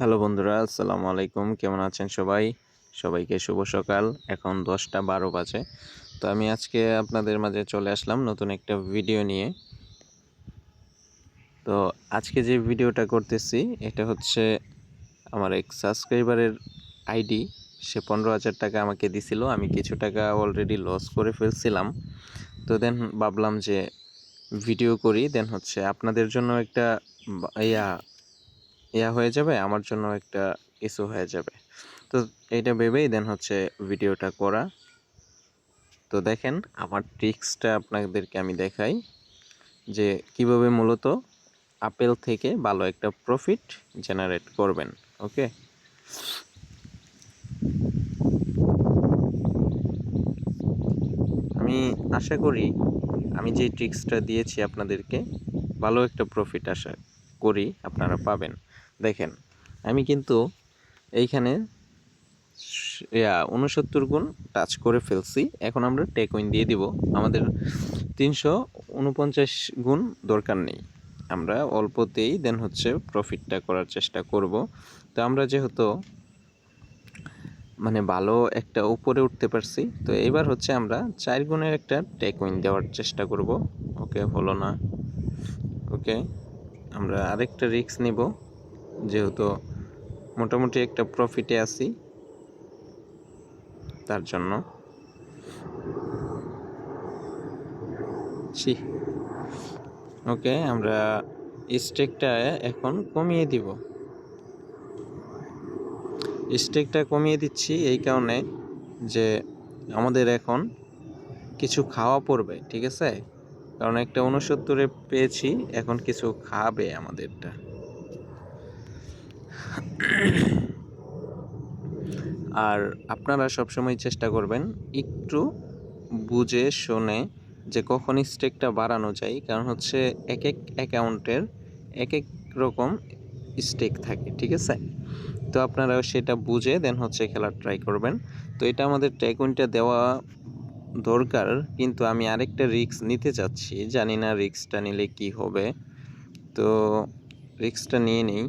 Hello বন্ধুরা, আসসালামু আলাইকুম। কেমন আছেন সবাই? সবাইকে শুভ সকাল। এখন 10টা 12 বাজে। তো আমি আজকে আপনাদের মাঝে চলে আসলাম নতুন একটা ভিডিও নিয়ে। তো আজকে যে ভিডিওটা করতেছি এটা হচ্ছে আমার এক সাবস্ক্রাইবারের আইডি। সে 15,000 টাকা আমাকে দিছিল। আমি কিছু টাকা অলরেডি লস করে ফেলছিলাম। তো দেন ভাবলাম যে ভিডিও করি, দেন হচ্ছে আপনাদের জন্য একটা ইয়া ইয়া হয়ে যাবে, আমার জন্য একটা কিছু হয়ে যাবে। তো এইটা ভেবেই দেন হচ্ছে ভিডিওটা করা। তো দেখেন আমার ট্রিক্সটা আপনাদেরকে আমি দেখাই যে কিভাবে মূলত আপেল থেকে ভালো একটা প্রফিট জেনারেট করবেন। ওকে, আমি আশা করি আমি যে ট্রিক্সটা দিয়েছি আপনাদেরকে ভালো একটা প্রফিট আশা করি আপনারা পাবেন। দেখেন আমি কিন্তু এইখানে 69 গুণ টাচ করে ফেলছি। এখন আমরা টেক উইন দিয়ে দিব। আমাদের 349 গুণ দরকার নেই, আমরা অল্পতেই দেন হচ্ছে প্রফিটটা করার চেষ্টা করব। তো আমরা যেহেতু ভালো একটা উপরে উঠতে পারছি, তো এবার হচ্ছে আমরা 4 গুণের একটা টেক উইন দেওয়ার চেষ্টা করব। ওকে, হলো না। ওকে, আমরা আরেকটা রিস্ক নিব, যেহেতু মোটামুটি একটা প্রফিটে আছি তার জন্য। ওকে, আমরা স্টেকটা এখন কমিয়ে দিব। স্টেকটা কমিয়ে দিচ্ছি এই কারণে যে আমাদের এখন কিছু খাওয়া পড়বে, ঠিক আছে? কারণ একটা 69-এ পেয়েছি, এখন কিছু খাবে আমাদেরটা। আর আপনারা সবসময় চেষ্টা করবেন একটু বুঝে শুনে যে কখন স্টেকটা বাড়ানো যায়, কারণ হচ্ছে এক এক অ্যাকাউন্টের এক এক রকম স্টেক থাকে, ঠিক আছে? তো আপনারাও সেটা বুঝে দেন হচ্ছে খেলার ট্রাই করবেন। তো এটা আমাদের ট্যাকুইনটা দেওয়া দরকার, কিন্তু আমি আরেকটা রিস্ক নিতে চাচ্ছি, জানি না রিস্কটা নিলে কি হবে। তো রিস্কটা নিয়ে নেই।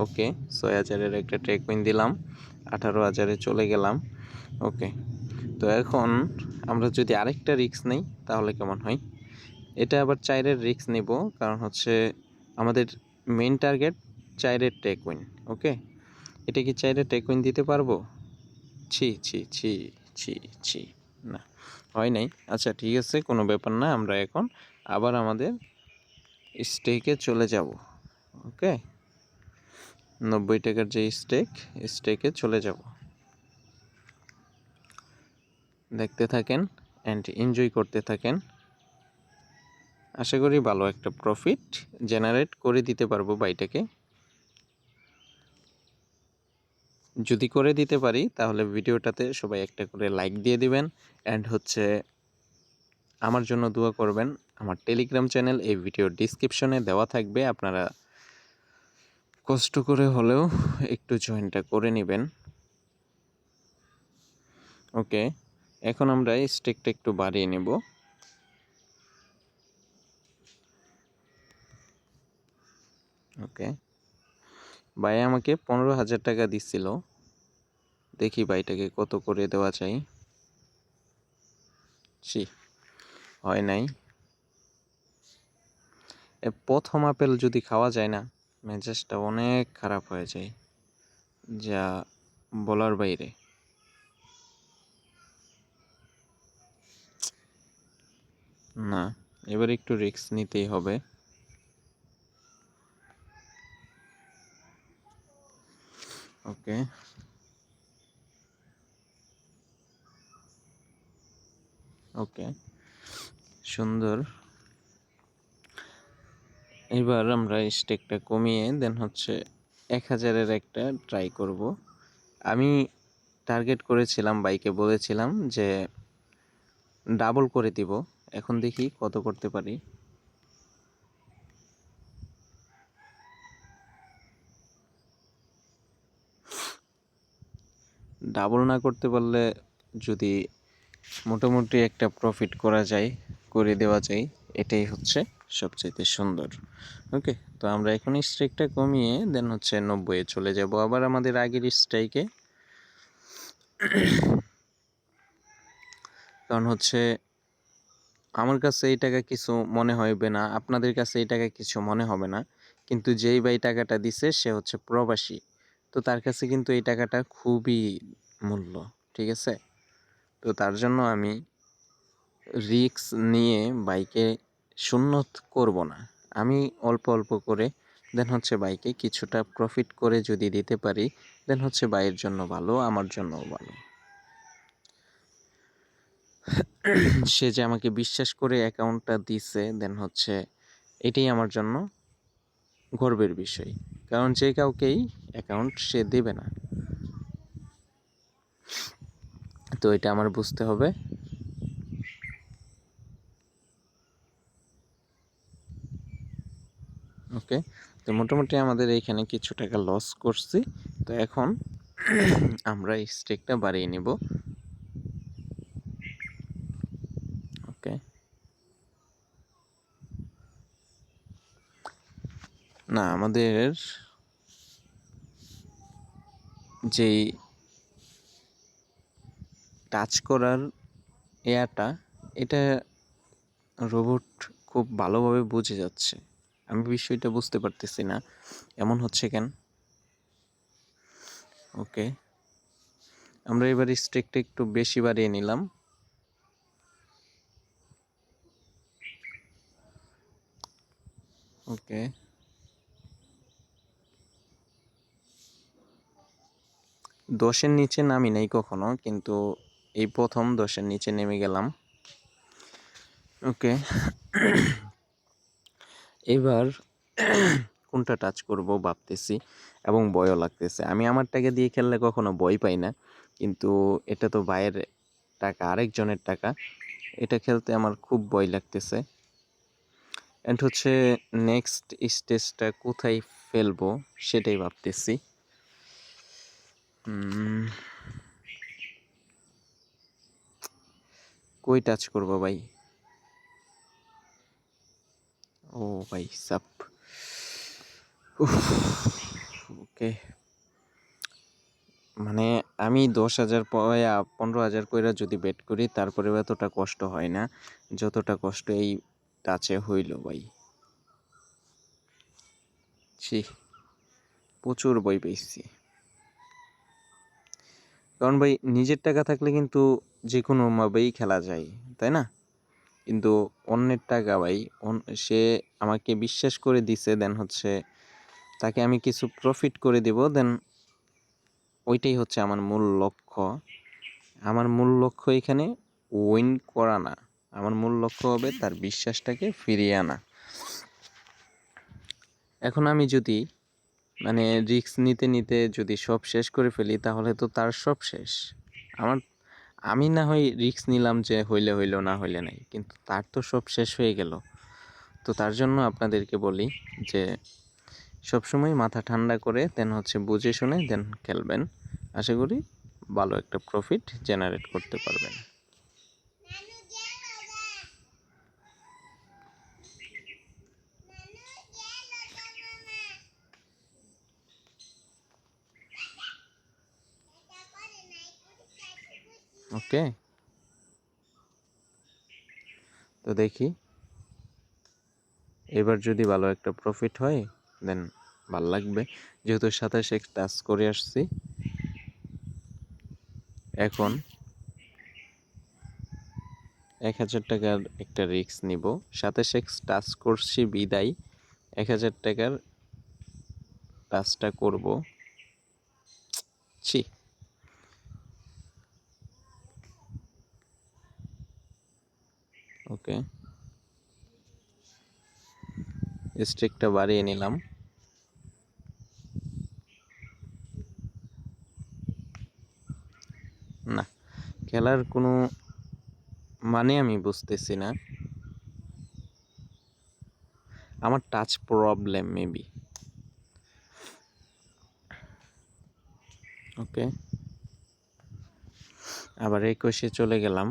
ওকে, 6,000-এর একটা ট্যাকুইন দিলাম, 18,000-এ চলে গেলাম। ওকে, তো এখন আমরা যদি আরেকটা রিস্ক নেই তাহলে কেমন হয়? এটা আবার 4-এর রিস্ক নেব, কারণ হচ্ছে আমাদের মেইন টার্গেট 4-এর ট্যাকুইন। ওকে, এটা কি 4-এর ট্যাকুইন দিতে পারবো? ছি ছি ছি ছি ছি, না, হয় নাই। আচ্ছা ঠিক আছে, কোনো ব্যাপার না। আমরা এখন আবার আমাদের স্টেকে চলে যাব। ওকে, 90 টাকার যে স্টেকে চলে যাব। দেখতে থাকেন অ্যান্ড এনজয় করতে থাকেন। আশা করি ভালো একটা প্রফিট জেনারেট করে দিতে পারবো বাইটাকে। যদি করে দিতে পারি তাহলে ভিডিওটাতে সবাই একটা করে লাইক দিয়ে দিবেন, অ্যান্ড হচ্ছে আমার জন্য দোয়া করবেন। আমার টেলিগ্রাম চ্যানেল এই ভিডিওর ডিসক্রিপশনে দেওয়া থাকবে, আপনারা কষ্ট করে হলেও একটু জয়েনটা করে নেবেন। ওকে, এখন আমরা স্টেকটা একটু বাড়িয়ে নেব। ওকে, ভাই আমাকে 15,000 টাকা দিচ্ছিল, দেখি ভাইটাকে কত করে দেওয়া যায়। হয় নাই। প্রথম আপেল যদি খাওয়া যায় না, মেজাজটা অনেক খারাপ হয়ে যায়, যা বলার বাইরে। না, এবার একটু রিস্ক নিতেই হবে। ওকে, ওকে, সুন্দর। এবার আমরা স্টেকটা কমিয়ে দেন হচ্ছে 1,000-এর একটা ট্রাই করব। আমি টার্গেট করেছিলাম, বাইকে বলেছিলাম যে ডাবল করে দিব। এখন দেখি কত করতে পারি। ডাবল না করতে পারলে যদি মোটামুটি একটা প্রফিট করা যায়, করে দেওয়া যায়, এটাই হচ্ছে সবচেয়ে সুন্দর। ওকে, তো তো আমরা এখন স্ট্রাইকটা কমিয়ে দেন হচ্ছে 90-এ চলে যাব আবার আমাদের আগের স্ট্রাইকে। কারণ হচ্ছে আমার কাছে এই টাকা কিছু মনে হবে না, আপনাদের কাছে এই টাকা কিছু মনে হবে না, কিন্তু যেই ভাই টাকাটা দিছে সে হচ্ছে প্রবাসী, তো তার কাছে কিন্তু এই টাকাটা খুবই মূল্য, ঠিক আছে? তো তার জন্য আমি রিস্ক নিয়ে বাইকে সুন্নত করব না, আমি অল্প অল্প করে দেন হচ্ছে বাইকে কিছুটা প্রফিট করে যদি দিতে পারি দেন হচ্ছে বাইয়ের জন্য ভালো, আমার জন্যও ভালো। সে যে আমাকে বিশ্বাস করে অ্যাকাউন্টটা দিছে দেন হচ্ছে এটাই আমার জন্য গর্বের বিষয়, কারণ যে কাউকেই অ্যাকাউন্ট সে দেবে না, তো এটা আমার বুঝতে হবে। ওকে, তো মোটামুটি আমাদের এইখানে কিছু টাকা লস করছি, তো এখন আমরা স্টেকটা বাড়িয়ে নিব। ওকে, না আমাদের যেই টাচ করার এয়ারটা, এটা রোবট খুব ভালোভাবে বুঝে যাচ্ছে, আমি বিষয়টা বুঝতে পারতেছি না এমন হচ্ছে কেন। ওকে, আমরা এবার স্টেকটা একটু বেশি বাড়িয়ে নিলাম। ওকে, 10-এর নিচে নামি নাই কখনো, কিন্তু এই প্রথম 10-এর নিচে নেমে গেলাম। ওকে, এবার কোনটা টাচ করব ভাবতেছি এবং ভয়ও লাগতেছে। আমি আমার টাকা দিয়ে খেললে কখনো ভয় পাই না, কিন্তু এটা তো ভাইয়ের টাকা, আরেকজনের টাকা, এটা খেলতে আমার খুব ভয় লাগতেছে। এন্ড হচ্ছে নেক্সট স্টেজটা কোথায় ফেলবো সেটাই ভাবতেছি। কই টাচ করব ভাই? ও ভাই সাপ, ওকে, মানে আমি 10,000 পয়া 15,000 কইরা যদি বেট করি তারপরে এতটা কষ্ট হয় না যতটা কষ্ট এই টাচে হইল ভাই। ছি, প্রচুর বই পেয়েছি, কারণ ভাই নিজের টাকা থাকলে কিন্তু যে কোনো ভাবেই খেলা যায়, তাই না? কিন্তু অন্যের টাকা ভাই, সে আমাকে বিশ্বাস করে দিছে, দেন হচ্ছে তাকে আমি কিছু প্রফিট করে দিব, দেন ওইটাই হচ্ছে আমার মূল লক্ষ্য। আমার মূল লক্ষ্য এখানে উইন করা না, আমার মূল লক্ষ্য হবে তার বিশ্বাসটাকে ফিরিয়ে আনা। এখন আমি যদি মানে রিস্ক নিতে নিতে যদি সব শেষ করে ফেলি তাহলে তো তার সব শেষ। আমার, আমি না হয় রিস্ক নিলাম যে হইলে হইলো না হইলে নাই, কিন্তু তার তো সব শেষ হয়ে গেল। তো তার জন্য আপনাদেরকে বলি যে সবসময় মাথা ঠান্ডা করে দেন হচ্ছে বুঝে শুনে দেন খেলবেন, আশা করি ভালো একটা প্রফিট জেনারেট করতে পারবেন। ওকে, তো দেখি এবার যদি ভালো একটা প্রফিট হয় দেন ভালো লাগবে, যেহেতু 27 টাচ করে আসছি। এখন 1,000 টাকার একটা রিস্ক নিব, 27 টাচ করছি বিদায় 1,000 টাকার টাচটা করব। ছি, ওকে, স্ট্রিকটা বাড়িয়ে নিলাম। না, খেলার কোনো মানে আমি বুঝতেছি না, আমার টাচ প্রবলেম মেবি। ওকে, আবার 21-এ চলে গেলাম।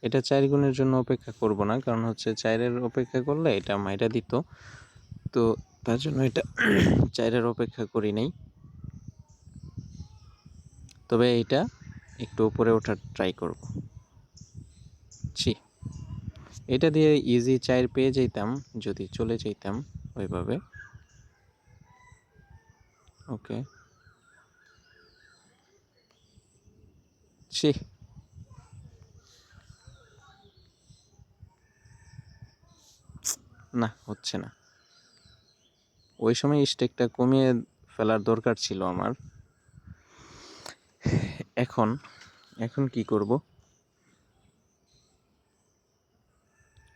এটা 4 গুণের জন্য অপেক্ষা করব না, কারণ হচ্ছে 4-এর অপেক্ষা করলে এটা মাইরা দিত, তো তার জন্য এটা 4-এর অপেক্ষা করি নাই। তবে এটা একটু উপরে ওঠার ট্রাই করব। এটা দিয়ে ইজি 4 পেয়ে যেতাম যদি চলে যেতাম ওইভাবে। ওকে, না হচ্ছে না। ওই সময় স্টেকটা কমিয়ে ফেলার দরকার ছিল আমার। এখন এখন কি করব?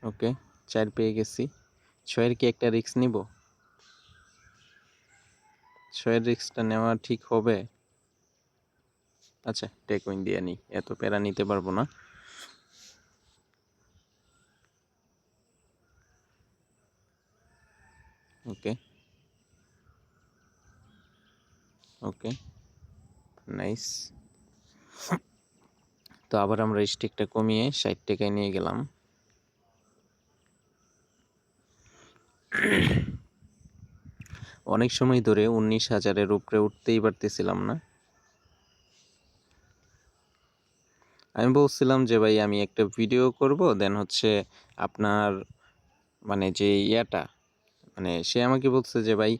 ওকে, 4 পেয়ে গেছি। 6-এর কি একটা রিস্ক নিব? 6-এর রিস্কটা নেওয়া ঠিক হবে? আচ্ছা, টেক উইন দিয়ে নিই, এত প্যারা নিতে পারবো না। ওকে ওকে, নাইস। তো আবার আমরা স্টেকটা কমিয়ে 60 টাকায় নিয়ে গেলাম। অনেক সময় ধরে 19,000-এর উপরে উঠতেই পারতেছিলাম না। আমি বলছিলাম যে ভাই আমি একটা ভিডিও করব, দেন হচ্ছে আপনার মানে যে ইয়াটা, মানে সে আমাকে বলছে যে ভাই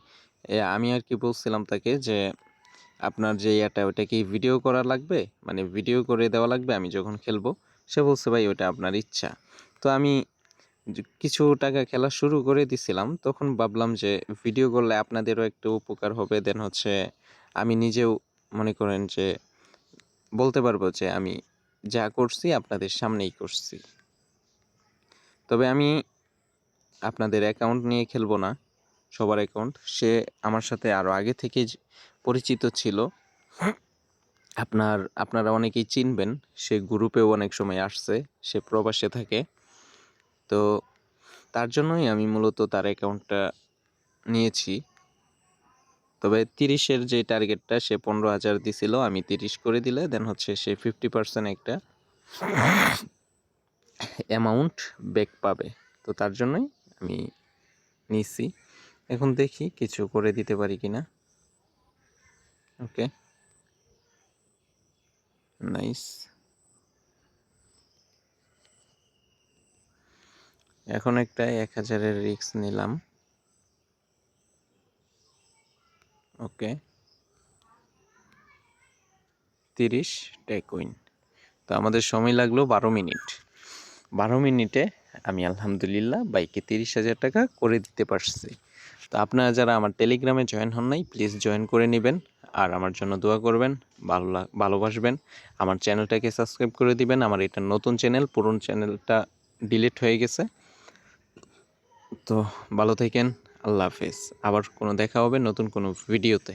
আমি আর কি বলছিলাম তাকে যে আপনার যে ইয়াটা ওটা কি ভিডিও করা লাগবে, মানে ভিডিও করে দেওয়া লাগবে আমি যখন খেলবো। সে বলছে ভাই ওটা আপনার ইচ্ছা। তো আমি কিছু টাকা খেলা শুরু করে দিছিলাম, তখন ভাবলাম যে ভিডিও করলে আপনাদেরও একটু উপকার হবে, দেন হচ্ছে আমি নিজেও মনে করেন যে বলতে পারবো যে আমি যা করছি আপনাদের সামনেই করছি। তবে আমি আপনাদের অ্যাকাউন্ট নিয়ে খেলবো না, সবার অ্যাকাউন্ট। সে আমার সাথে আরও আগে থেকেই পরিচিত ছিল, আপনারা অনেকেই চিনবেন। সে গ্রুপেও অনেক সময় আসছে, সে প্রবাসে থাকে। তো তার জন্যই আমি মূলত তার অ্যাকাউন্টটা নিয়েছি। তবে 30-এর যে টার্গেটটা সে 15,000 দিছিল, আমি 30 করে দিলে দেন হচ্ছে সে 50% একটা অ্যামাউন্ট ব্যাক পাবে। তো তার জন্যই আমি নিছি। এখন দেখি কিছু করে দিতে পারি কিনা। ওকে, নাইস। এখন একটা 1000-এর রিস্ক নিলাম। ওকে, 30 টেক উইন। তো আমাদের সময় লাগলো 12 মিনিট। 12 মিনিটে আমি আলহামদুলিল্লাহ বাইকে 30,000 টাকা করে দিতে পারছি। তো আপনারা যারা আমার টেলিগ্রামে জয়েন হন নাই, প্লিজ জয়েন করে নেবেন। আর আমার জন্য দোয়া করবেন, ভালোবাসবেন। আমার চ্যানেলটাকে সাবস্ক্রাইব করে দিবেন। আমার এটা নতুন চ্যানেল, পুরনো চ্যানেলটা ডিলিট হয়ে গেছে। তো ভালো থাকেন, আল্লাহ হাফেজ। আবার কোনো দেখা হবে নতুন কোনো ভিডিওতে।